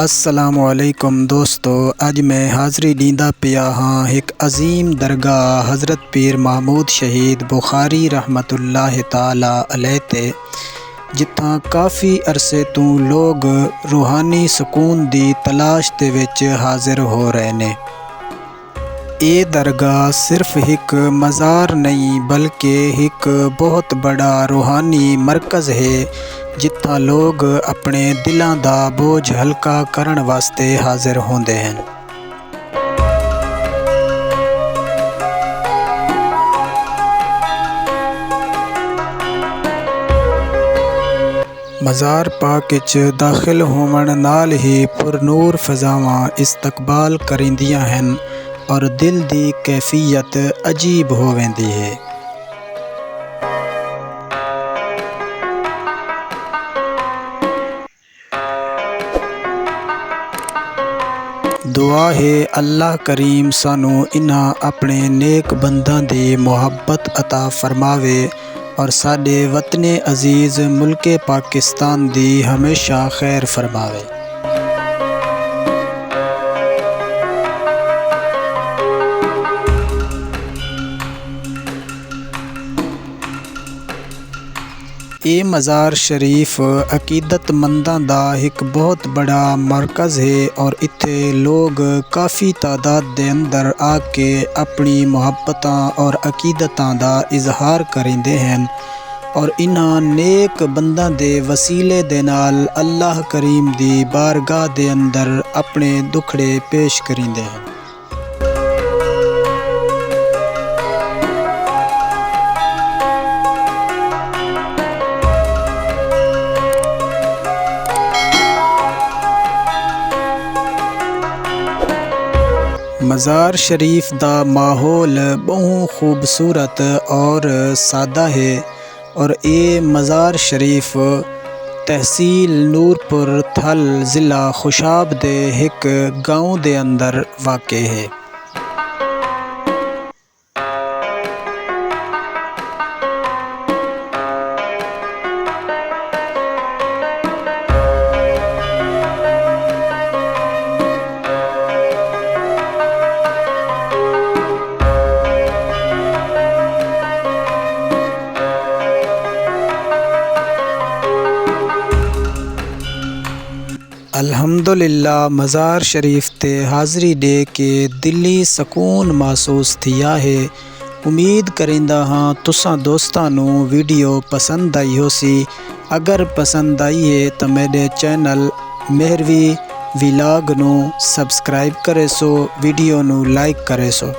अस्सलामुअलैकुम दोस्तों, अज मैं हाज़री दींदा पिया हाँ एक अजीम दरगाह हज़रत पीर महमूद शहीद बुखारी रहमतुल्लाह ताला अलैह ते, जित्थां काफ़ी अरसे तो लोग रूहानी सुकून दी तलाश दे विच हाज़िर हो रहे ने। ये दरगाह सिर्फ एक मज़ार नहीं बल्कि एक बहुत बड़ा रूहानी मरकज़ है, जित्थां लोग अपने दिलों दा बोझ हल्का करन वास्ते हाज़िर होंदे हैं। मज़ार पाक विच दाखिल होवन नाल ही पुरनूर फ़ज़ावां इस्तकबाल करिंदियां हैं और दिल दी कैफियत अजीब हो वेंदी है। दुआ है अल्लाह करीम सानू इन्हां अपने नेक बंदां दी मुहब्बत अता फरमावे और साडे वतने अजीज़ मुल्के पाकिस्तान दी हमेशा खैर फरमावे। ये मज़ार शरीफ अकीदतमंदां दा एक बहुत बड़ा मरकज़ है और इत्थे लोग काफ़ी तादाद दे अंदर आके अपनी मुहब्बतां और अकीदतां दा इजहार करेंदे हैं और इन्हां नेक बंदां दे वसीले दे नाल अल्लाह करीम दी बारगाह दे अंदर अपने दुखड़े पेश करेंदे हैं। मज़ार शरीफ दा माहौल बहुत खूबसूरत और सादा है और ये मज़ार शरीफ तहसील नूरपुर थल ज़िला खुशाब दे एक गाँव दे अंदर वाक़े है। अल्हम्दुलिल्लाह मज़ार शरीफ ते हाज़री दे के दिली सकून महसूस थिया है। उम्मीद करिंदा हाँ तुसां दोस्तां नू वीडियो पसंद आई होसी। अगर पसंद आई है तो मेरे चैनल मेहरवी व्लॉग नू सब्सक्राइब करे सो, वीडियो नू लाइक करे सो।